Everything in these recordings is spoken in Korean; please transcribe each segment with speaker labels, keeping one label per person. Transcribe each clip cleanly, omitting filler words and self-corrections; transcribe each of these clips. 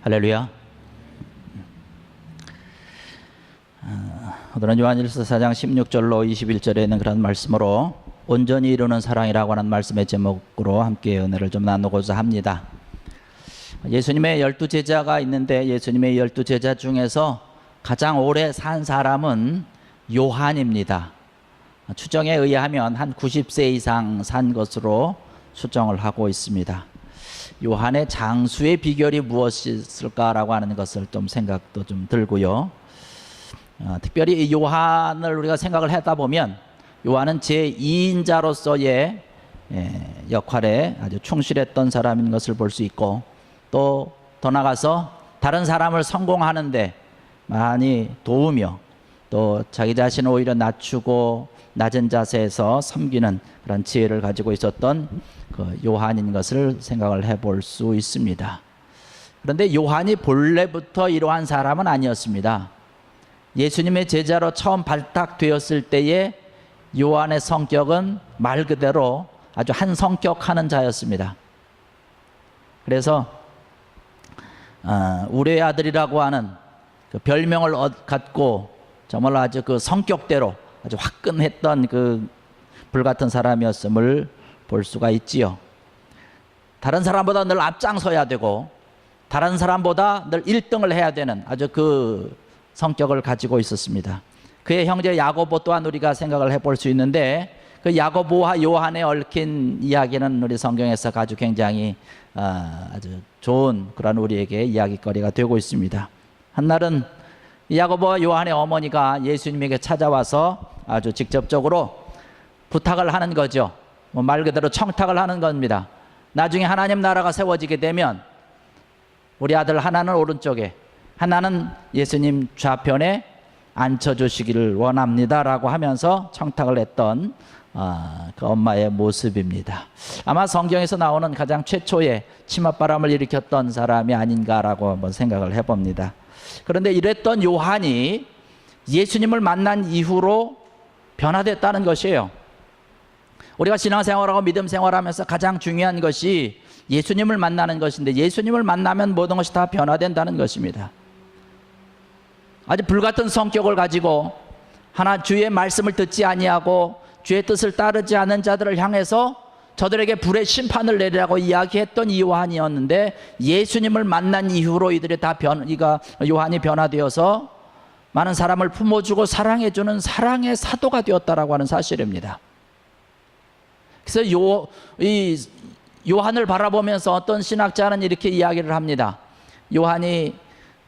Speaker 1: 할렐루야. 오늘은 요한일서 4장 16절로 21절에 있는 그런 말씀으로 온전히 이루는 사랑이라고 하는 말씀의 제목으로 함께 은혜를 좀 나누고자 합니다. 예수님의 12제자가 있는데 예수님의 12제자 중에서 가장 오래 산 사람은 요한입니다. 추정에 의하면 한 90세 이상 산 것으로 추정을 하고 있습니다. 요한의 장수의 비결이 무엇일까라고 하는 것을 좀 생각도 좀 들고요. 특별히 이 요한을 우리가 생각을 하다 보면 요한은 제2인자로서의 역할에 아주 충실했던 사람인 것을 볼 수 있고, 또 더 나아가서 다른 사람을 성공하는데 많이 도우며 또 자기 자신을 오히려 낮추고 낮은 자세에서 섬기는 그런 지혜를 가지고 있었던 그 요한인 것을 생각을 해볼 수 있습니다. 그런데 요한이 본래부터 이러한 사람은 아니었습니다. 예수님의 제자로 처음 발탁되었을 때에 요한의 성격은 말 그대로 아주 한 성격하는 자였습니다. 그래서 우리의 아들이라고 하는 그 별명을 갖고 정말 아주 그 성격대로 아주 화끈했던 그 불같은 사람이었음을 볼 수가 있지요. 다른 사람보다 늘 앞장서야 되고 다른 사람보다 늘 1등을 해야 되는 아주 그 성격을 가지고 있었습니다. 그의 형제 야고보 또한 우리가 생각을 해볼 수 있는데, 그 야고보와 요한에 얽힌 이야기는 우리 성경에서 아주 굉장히 아주 좋은 그런 우리에게 이야기거리가 되고 있습니다. 한날은 야고보와 요한의 어머니가 예수님에게 찾아와서 아주 직접적으로 부탁을 하는 거죠. 말 그대로 청탁을 하는 겁니다. 나중에 하나님 나라가 세워지게 되면 우리 아들 하나는 오른쪽에, 하나는 예수님 좌편에 앉혀주시기를 원합니다 라고 하면서 청탁을 했던 그 엄마의 모습입니다. 아마 성경에서 나오는 가장 최초의 치맛바람을 일으켰던 사람이 아닌가라고 한번 생각을 해봅니다. 그런데 이랬던 요한이 예수님을 만난 이후로 변화됐다는 것이에요. 우리가 신앙생활하고 믿음 생활하면서 가장 중요한 것이 예수님을 만나는 것인데, 예수님을 만나면 모든 것이 다 변화된다는 것입니다. 아주 불같은 성격을 가지고 하나 주의 말씀을 듣지 아니하고 주의 뜻을 따르지 않은 자들을 향해서 저들에게 불의 심판을 내리라고 이야기했던 이 요한이었는데, 예수님을 만난 이후로 이들이 다 요한이 변화되어서 많은 사람을 품어주고 사랑해주는 사랑의 사도가 되었다라고 하는 사실입니다. 그래서 요한을 바라보면서 어떤 신학자는 이렇게 이야기를 합니다. 요한이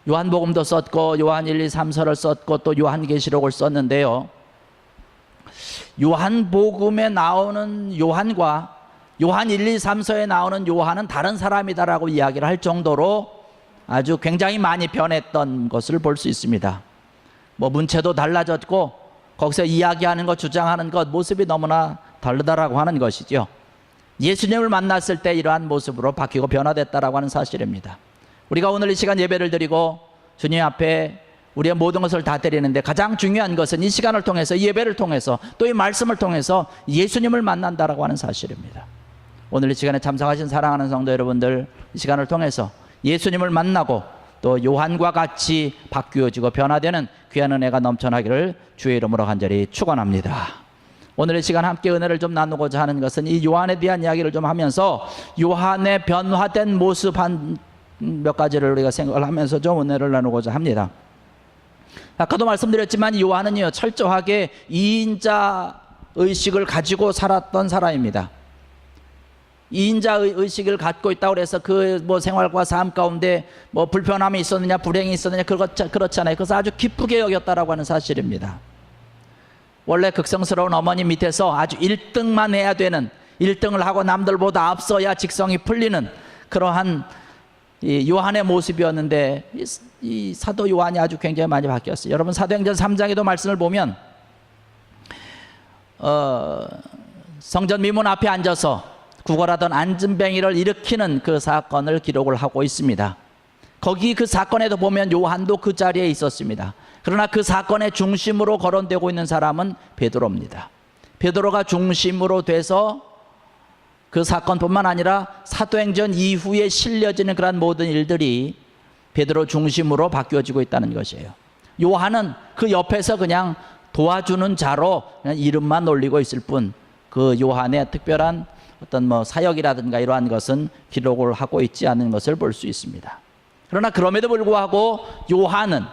Speaker 1: 요한복음도 썼고 요한 1, 2, 3서를 썼고 또 요한계시록을 썼는데요, 요한복음에 나오는 요한과 요한 1, 2, 3서에 나오는 요한은 다른 사람이다라고 이야기를 할 정도로 아주 굉장히 많이 변했던 것을 볼 수 있습니다. 문체도 달라졌고 거기서 이야기하는 것, 주장하는 것, 모습이 너무나 다르다라고 하는 것이죠. 예수님을 만났을 때 이러한 모습으로 바뀌고 변화됐다라고 하는 사실입니다. 우리가 오늘 이 시간 예배를 드리고 주님 앞에 우리의 모든 것을 다 드리는데, 가장 중요한 것은 이 시간을 통해서, 이 예배를 통해서, 또 이 말씀을 통해서 예수님을 만난다라고 하는 사실입니다. 오늘 이 시간에 참석하신 사랑하는 성도 여러분들, 이 시간을 통해서 예수님을 만나고 또 요한과 같이 바뀌어지고 변화되는 귀한 은혜가 넘쳐나기를 주의 이름으로 간절히 축원합니다. 오늘 이 시간 함께 은혜를 좀 나누고자 하는 것은 이 요한에 대한 이야기를 좀 하면서 요한의 변화된 모습 한 몇 가지를 우리가 생각을 하면서 좀 은혜를 나누고자 합니다. 아까도 말씀드렸지만 요한은요, 철저하게 2인자 의식을 가지고 살았던 사람입니다. 2인자 의식을 갖고 있다고 해서 그 생활과 삶 가운데 불편함이 있었느냐 불행이 있었느냐 그렇잖아요. 그래서 아주 기쁘게 여겼다라고 하는 사실입니다. 원래 극성스러운 어머니 밑에서 아주 1등만 해야 되는, 1등을 하고 남들보다 앞서야 직성이 풀리는 그러한 이 요한의 모습이었는데, 이 사도 요한이 아주 굉장히 많이 바뀌었어요. 여러분, 사도행전 3장에도 말씀을 보면 성전 미문 앞에 앉아서 구걸하던 안진뱅이를 일으키는 그 사건을 기록을 하고 있습니다. 거기 그 사건에도 보면 요한도 그 자리에 있었습니다. 그러나 그 사건의 중심으로 거론되고 있는 사람은 베드로입니다. 베드로가 중심으로 돼서 그 사건뿐만 아니라 사도행전 이후에 실려지는 그런 모든 일들이 베드로 중심으로 바뀌어지고 있다는 것이에요. 요한은 그 옆에서 그냥 도와주는 자로 그냥 이름만 올리고 있을 뿐, 그 요한의 특별한 어떤 뭐 사역이라든가 이러한 것은 기록을 하고 있지 않은 것을 볼 수 있습니다. 그러나 그럼에도 불구하고 요한은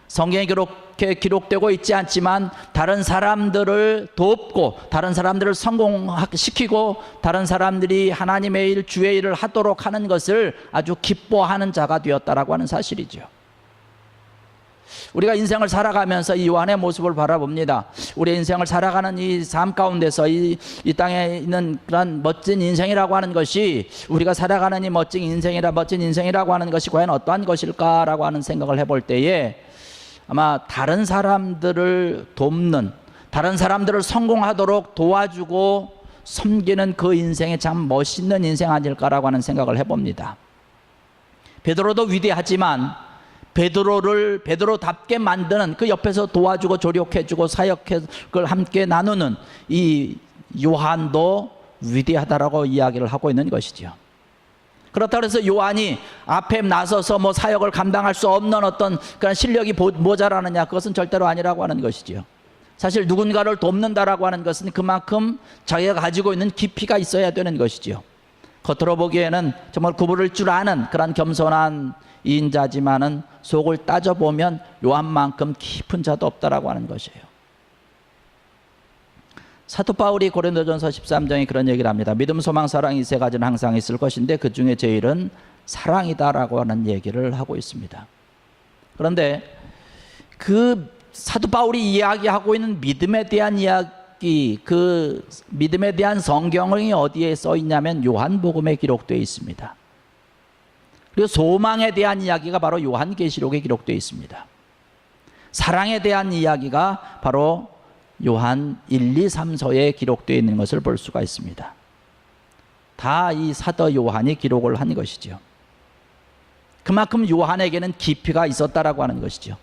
Speaker 1: 성경에 그렇게 기록되고 있지 않지만 다른 사람들을 돕고 다른 사람들을 성공시키고 다른 사람들이 하나님의 일, 주의 일을 하도록 하는 것을 아주 기뻐하는 자가 되었다라고 하는 사실이죠. 우리가 인생을 살아가면서 이 요한의 모습을 바라봅니다. 우리 인생을 살아가는 이 삶 가운데서 이 땅에 있는 그런 멋진 인생이라고 하는 것이, 우리가 살아가는 이 멋진 인생이라고 하는 것이 과연 어떠한 것일까라고 하는 생각을 해볼 때에 아마 다른 사람들을 돕는, 다른 사람들을 성공하도록 도와주고 섬기는 그 인생이 참 멋있는 인생 아닐까라고 하는 생각을 해봅니다. 베드로도 위대하지만 베드로를 베드로답게 만드는, 그 옆에서 도와주고 조력해주고 사역을 함께 나누는 이 요한도 위대하다라고 이야기를 하고 있는 것이죠. 그렇다고 해서 요한이 앞에 나서서 뭐 사역을 감당할 수 없는 어떤 그런 실력이 모자라느냐, 그것은 절대로 아니라고 하는 것이죠. 사실 누군가를 돕는다라고 하는 것은 그만큼 자기가 가지고 있는 깊이가 있어야 되는 것이죠. 겉으로 보기에는 정말 구부릴 줄 아는 그런 겸손한 인자지만은 속을 따져보면 요한만큼 깊은 자도 없다라고 하는 것이에요. 사도 바울이 고린도전서 13장에 그런 얘기를 합니다. 믿음, 소망, 사랑 이 세 가지는 항상 있을 것인데 그 중에 제일은 사랑이다라고 하는 얘기를 하고 있습니다. 그런데 그 사도 바울이 이야기하고 있는 믿음에 대한 이야기, 그 믿음에 대한 성경이 어디에 써 있냐면 요한복음에 기록되어 있습니다. 그리고 소망에 대한 이야기가 바로 요한계시록에 기록되어 있습니다. 사랑에 대한 이야기가 바로 요한 1, 2, 3서에 기록되어 있는 것을 볼 수가 있습니다. 다 이 사도 요한이 기록을 한 것이죠. 그만큼 요한에게는 깊이가 있었다라고 하는 것이죠.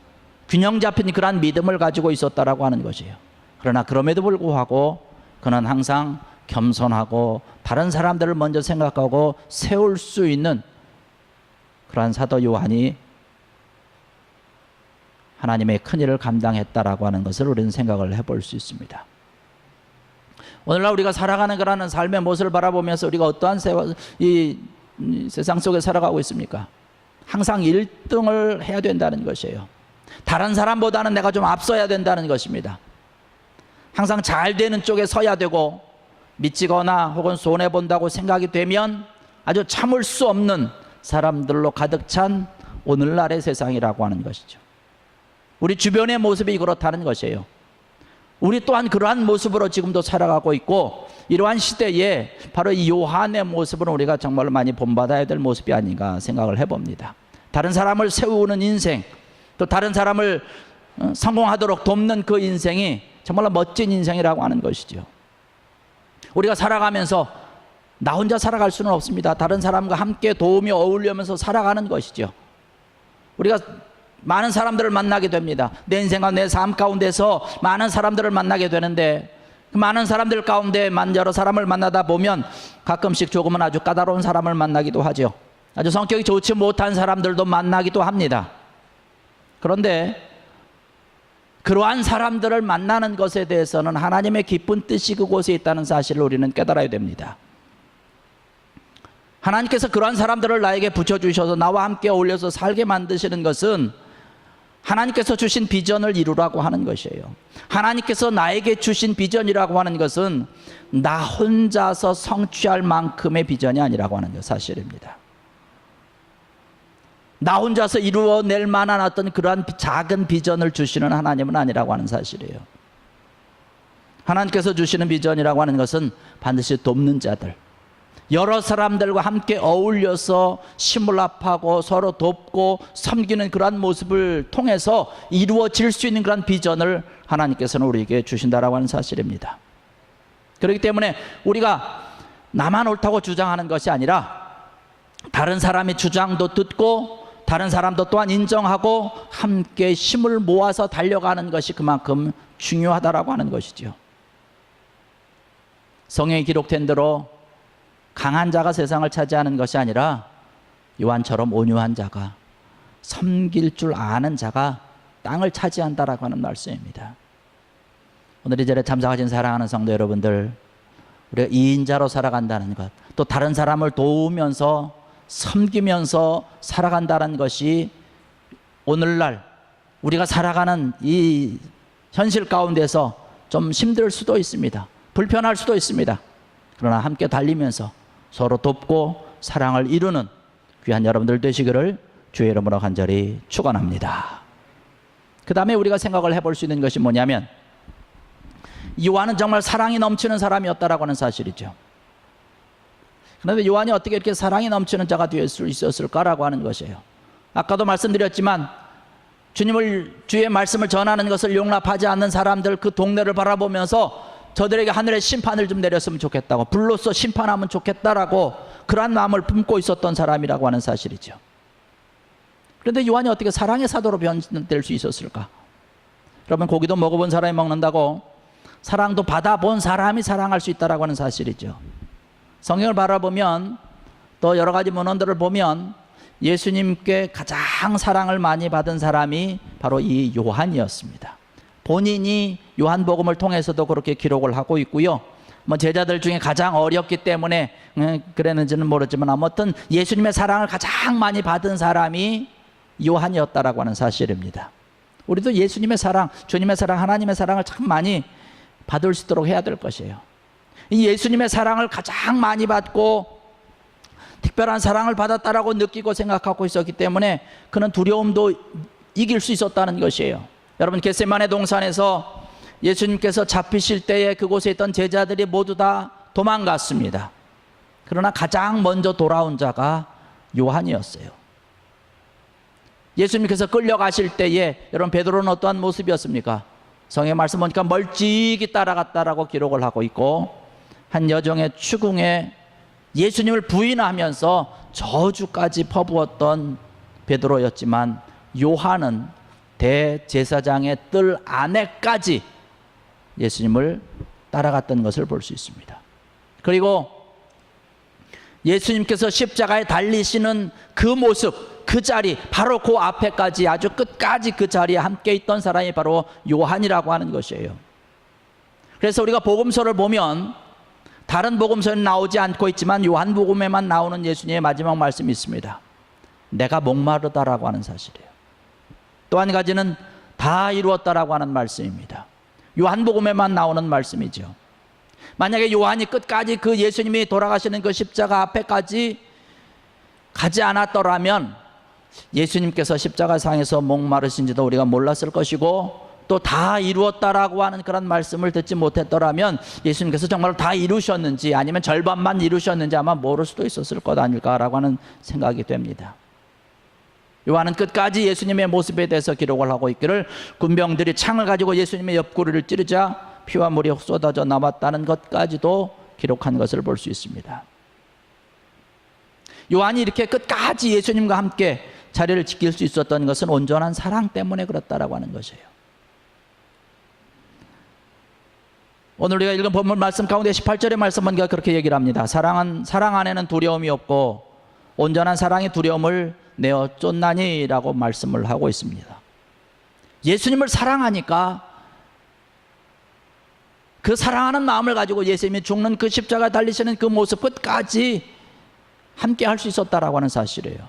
Speaker 1: 균형 잡힌 그러한 믿음을 가지고 있었다라고 하는 것이에요. 그러나 그럼에도 불구하고 그는 항상 겸손하고 다른 사람들을 먼저 생각하고 세울 수 있는 그러한 사도 요한이 하나님의 큰일을 감당했다라고 하는 것을 우리는 생각을 해볼 수 있습니다. 오늘날 우리가 살아가는 그러한 삶의 모습을 바라보면서 우리가 어떠한 이 세상 속에 살아가고 있습니까? 항상 1등을 해야 된다는 것이에요. 다른 사람보다는 내가 좀 앞서야 된다는 것입니다. 항상 잘 되는 쪽에 서야 되고, 미치거나 혹은 손해본다고 생각이 되면 아주 참을 수 없는 사람들로 가득 찬 오늘날의 세상이라고 하는 것이죠. 우리 주변의 모습이 그렇다는 것이에요. 우리 또한 그러한 모습으로 지금도 살아가고 있고, 이러한 시대에 바로 이 요한의 모습은 우리가 정말 많이 본받아야 될 모습이 아닌가 생각을 해봅니다. 다른 사람을 세우는 인생, 또 다른 사람을 성공하도록 돕는 그 인생이 정말로 멋진 인생이라고 하는 것이죠. 우리가 살아가면서 나 혼자 살아갈 수는 없습니다. 다른 사람과 함께 도우며 어울리면서 살아가는 것이죠. 우리가 많은 사람들을 만나게 됩니다. 내 인생과 내 삶 가운데서 많은 사람들을 만나게 되는데, 그 많은 사람들 가운데 여러 사람을 만나다 보면 가끔씩 조금은 아주 까다로운 사람을 만나기도 하죠. 아주 성격이 좋지 못한 사람들도 만나기도 합니다. 그런데 그러한 사람들을 만나는 것에 대해서는 하나님의 깊은 뜻이 그곳에 있다는 사실을 우리는 깨달아야 됩니다. 하나님께서 그러한 사람들을 나에게 붙여주셔서 나와 함께 어울려서 살게 만드시는 것은 하나님께서 주신 비전을 이루라고 하는 것이에요. 하나님께서 나에게 주신 비전이라고 하는 것은 나 혼자서 성취할 만큼의 비전이 아니라고 하는 것 사실입니다. 나 혼자서 이루어낼 만한 어떤 그러한 작은 비전을 주시는 하나님은 아니라고 하는 사실이에요. 하나님께서 주시는 비전이라고 하는 것은 반드시 돕는 자들, 여러 사람들과 함께 어울려서 시물합하고 서로 돕고 섬기는 그러한 모습을 통해서 이루어질 수 있는 그러한 비전을 하나님께서는 우리에게 주신다라고 하는 사실입니다. 그렇기 때문에 우리가 나만 옳다고 주장하는 것이 아니라 다른 사람의 주장도 듣고 다른 사람도 또한 인정하고 함께 힘을 모아서 달려가는 것이 그만큼 중요하다라고 하는 것이죠. 성경에 기록된 대로 강한 자가 세상을 차지하는 것이 아니라 요한처럼 온유한 자가, 섬길 줄 아는 자가 땅을 차지한다라고 하는 말씀입니다. 오늘 이 자리에 참석하신 사랑하는 성도 여러분들, 우리가 2인자로 살아간다는 것, 또 다른 사람을 도우면서 섬기면서 살아간다는 것이 오늘날 우리가 살아가는 이 현실 가운데서 좀 힘들 수도 있습니다. 불편할 수도 있습니다. 그러나 함께 달리면서 서로 돕고 사랑을 이루는 귀한 여러분들 되시기를 주의 이름으로 간절히 축원합니다. 그 다음에 우리가 생각을 해볼 수 있는 것이 뭐냐면, 요한은 정말 사랑이 넘치는 사람이었다라고 하는 사실이죠. 그런데 요한이 어떻게 이렇게 사랑이 넘치는 자가 될 수 있었을까라고 하는 것이에요. 아까도 말씀드렸지만 주의 말씀을 전하는 것을 용납하지 않는 사람들, 그 동네를 바라보면서 저들에게 하늘의 심판을 좀 내렸으면 좋겠다고, 불로써 심판하면 좋겠다라고 그러한 마음을 품고 있었던 사람이라고 하는 사실이죠. 그런데 요한이 어떻게 사랑의 사도로 변될 수 있었을까? 여러분, 고기도 먹어본 사람이 먹는다고 사랑도 받아본 사람이 사랑할 수 있다라고 하는 사실이죠. 성경을 바라보면, 또 여러 가지 문헌들을 보면 예수님께 가장 사랑을 많이 받은 사람이 바로 이 요한이었습니다. 본인이 요한복음을 통해서도 그렇게 기록을 하고 있고요. 제자들 중에 가장 어렸기 때문에 그랬는지는 모르지만 아무튼 예수님의 사랑을 가장 많이 받은 사람이 요한이었다라고 하는 사실입니다. 우리도 예수님의 사랑, 주님의 사랑, 하나님의 사랑을 참 많이 받을 수 있도록 해야 될 것이에요. 이 예수님의 사랑을 가장 많이 받고 특별한 사랑을 받았다라고 느끼고 생각하고 있었기 때문에 그는 두려움도 이길 수 있었다는 것이에요. 여러분, 겟세마네 동산에서 예수님께서 잡히실 때에 그곳에 있던 제자들이 모두 다 도망갔습니다. 그러나 가장 먼저 돌아온 자가 요한이었어요. 예수님께서 끌려가실 때에 여러분, 베드로는 어떠한 모습이었습니까? 성경의 말씀 보니까 멀찍이 따라갔다라고 기록을 하고 있고, 한 여정의 추궁에 예수님을 부인하면서 저주까지 퍼부었던 베드로였지만, 요한은 대제사장의 뜰 안에까지 예수님을 따라갔던 것을 볼 수 있습니다. 그리고 예수님께서 십자가에 달리시는 그 모습, 그 자리, 바로 그 앞에까지, 아주 끝까지 그 자리에 함께 있던 사람이 바로 요한이라고 하는 것이에요. 그래서 우리가 복음서를 보면 다른 복음서는 나오지 않고 있지만 요한복음에만 나오는 예수님의 마지막 말씀이 있습니다. 내가 목마르다라고 하는 사실이에요. 또 한 가지는 다 이루었다라고 하는 말씀입니다. 요한복음에만 나오는 말씀이죠. 만약에 요한이 끝까지 그 예수님이 돌아가시는 그 십자가 앞에까지 가지 않았더라면 예수님께서 십자가상에서 목마르신지도 우리가 몰랐을 것이고, 또 다 이루었다라고 하는 그런 말씀을 듣지 못했더라면 예수님께서 정말 다 이루셨는지 아니면 절반만 이루셨는지 아마 모를 수도 있었을 것 아닐까라고 하는 생각이 됩니다. 요한은 끝까지 예수님의 모습에 대해서 기록을 하고 있기를, 군병들이 창을 가지고 예수님의 옆구리를 찌르자 피와 물이 쏟아져 나왔다는 것까지도 기록한 것을 볼 수 있습니다. 요한이 이렇게 끝까지 예수님과 함께 자리를 지킬 수 있었던 것은 온전한 사랑 때문에 그렇다라고 하는 것이에요. 오늘 우리가 읽은 본문 말씀 가운데 18절의 말씀은 그렇게 얘기를 합니다. 사랑 안에는 두려움이 없고 온전한 사랑이 두려움을 내어 쫓나니라고 말씀을 하고 있습니다. 예수님을 사랑하니까 그 사랑하는 마음을 가지고 예수님이 죽는 그 십자가 달리시는 그 모습 끝까지 함께 할 수 있었다라고 하는 사실이에요.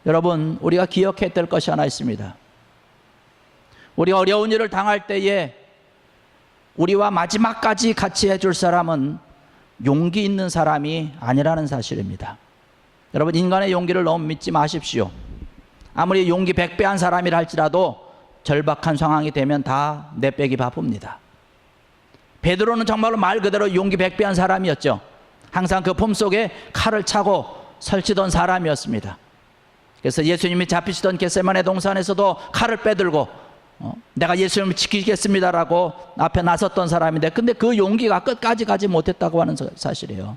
Speaker 1: 여러분, 우리가 기억해야 될 것이 하나 있습니다. 우리가 어려운 일을 당할 때에 우리와 마지막까지 같이 해줄 사람은 용기 있는 사람이 아니라는 사실입니다. 여러분, 인간의 용기를 너무 믿지 마십시오. 아무리 용기 100배한 사람이라 할지라도 절박한 상황이 되면 다 내빼기 바쁩니다. 베드로는 정말로 말 그대로 용기 100배한 사람이었죠. 항상 그 품속에 칼을 차고 설치던 사람이었습니다. 그래서 예수님이 잡히시던 겟세마네 동산에서도 칼을 빼들고 내가 예수님을 지키겠습니다라고 앞에 나섰던 사람인데, 근데 그 용기가 끝까지 가지 못했다고 하는 사실이에요.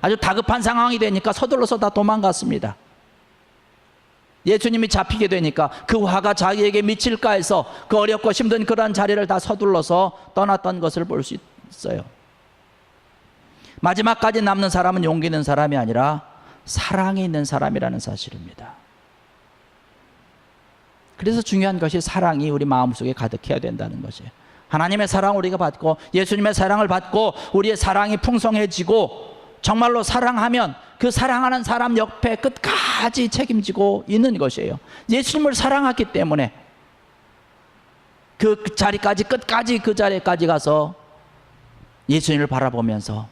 Speaker 1: 아주 다급한 상황이 되니까 서둘러서 다 도망갔습니다. 예수님이 잡히게 되니까 그 화가 자기에게 미칠까 해서 그 어렵고 힘든 그런 자리를 다 서둘러서 떠났던 것을 볼 수 있어요. 마지막까지 남는 사람은 용기 있는 사람이 아니라 사랑이 있는 사람이라는 사실입니다. 그래서 중요한 것이 사랑이 우리 마음속에 가득해야 된다는 것이에요. 하나님의 사랑을 우리가 받고 예수님의 사랑을 받고 우리의 사랑이 풍성해지고 정말로 사랑하면 그 사랑하는 사람 옆에 끝까지 책임지고 있는 것이에요. 예수님을 사랑했기 때문에 그 자리까지 끝까지 그 자리까지 가서 예수님을 바라보면서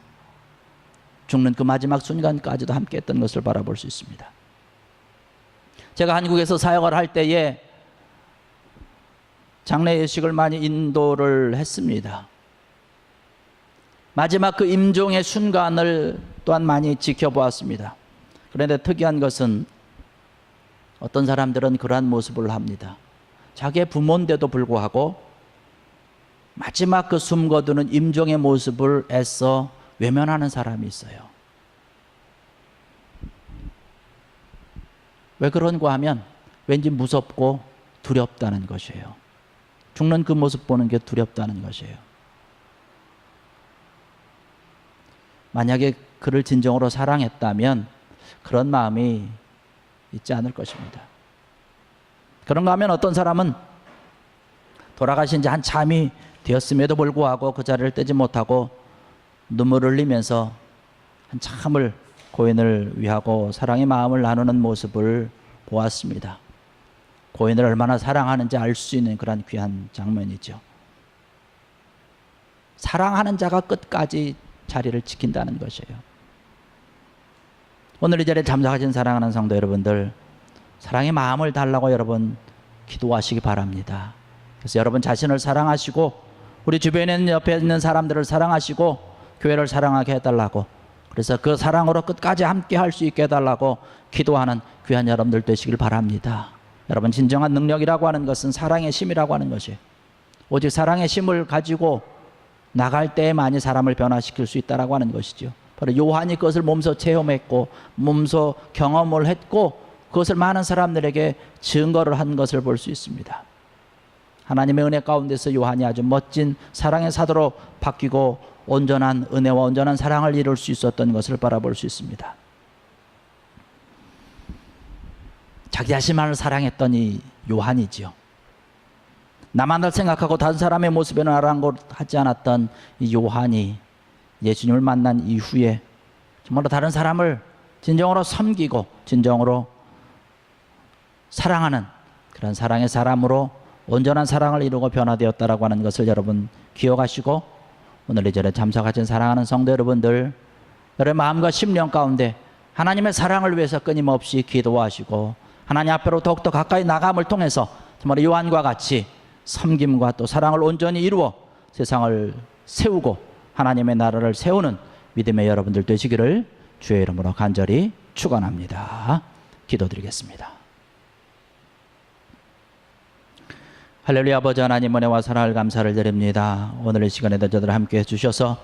Speaker 1: 죽는 그 마지막 순간까지도 함께 했던 것을 바라볼 수 있습니다. 제가 한국에서 사역을 할 때에 장례 예식을 많이 인도를 했습니다. 마지막 그 임종의 순간을 또한 많이 지켜보았습니다. 그런데 특이한 것은 어떤 사람들은 그러한 모습을 합니다. 자기의 부모인데도 불구하고 마지막 그 숨 거두는 임종의 모습을 애써 외면하는 사람이 있어요. 왜 그런가 하면 왠지 무섭고 두렵다는 것이에요. 죽는 그 모습 보는 게 두렵다는 것이에요. 만약에 그를 진정으로 사랑했다면 그런 마음이 있지 않을 것입니다. 그런가 하면 어떤 사람은 돌아가신 지 한참이 되었음에도 불구하고 그 자리를 떼지 못하고 눈물을 흘리면서 한참을 고인을 위하고 사랑의 마음을 나누는 모습을 보았습니다. 고인을 얼마나 사랑하는지 알 수 있는 그런 귀한 장면이죠. 사랑하는 자가 끝까지 자리를 지킨다는 것이에요. 오늘 이 자리에 참석하신 사랑하는 성도 여러분들, 사랑의 마음을 달라고 여러분 기도하시기 바랍니다. 그래서 여러분 자신을 사랑하시고 우리 주변에 있는 옆에 있는 사람들을 사랑하시고 교회를 사랑하게 해달라고, 그래서 그 사랑으로 끝까지 함께 할 수 있게 해달라고 기도하는 귀한 여러분들 되시길 바랍니다. 여러분, 진정한 능력이라고 하는 것은 사랑의 심이라고 하는 것이에요. 오직 사랑의 심을 가지고 나갈 때에만이 사람을 변화시킬 수 있다라고 하는 것이죠. 바로 요한이 그것을 몸소 체험했고 몸소 경험을 했고 그것을 많은 사람들에게 증거를 한 것을 볼 수 있습니다. 하나님의 은혜 가운데서 요한이 아주 멋진 사랑의 사도로 바뀌고 온전한 은혜와 온전한 사랑을 이룰 수 있었던 것을 바라볼 수 있습니다. 자기 자신만을 사랑했던 이 요한이지요. 나만을 생각하고 다른 사람의 모습에는 아랑곳하지 않았던 이 요한이 예수님을 만난 이후에 정말로 다른 사람을 진정으로 섬기고 진정으로 사랑하는 그런 사랑의 사람으로 온전한 사랑을 이루고 변화되었다라고 하는 것을 여러분 기억하시고 오늘 이 자리에 참석하신 사랑하는 성도 여러분들, 여러분의 마음과 심령 가운데 하나님의 사랑을 위해서 끊임없이 기도하시고 하나님 앞으로 더욱더 가까이 나감을 통해서 정말 요한과 같이 섬김과 또 사랑을 온전히 이루어 세상을 세우고 하나님의 나라를 세우는 믿음의 여러분들 되시기를 주의 이름으로 간절히 축원합니다. 기도드리겠습니다. 할렐루야. 아버지 하나님, 은혜와 사랑을 감사를 드립니다. 오늘 이 시간에도 저들 함께 해주셔서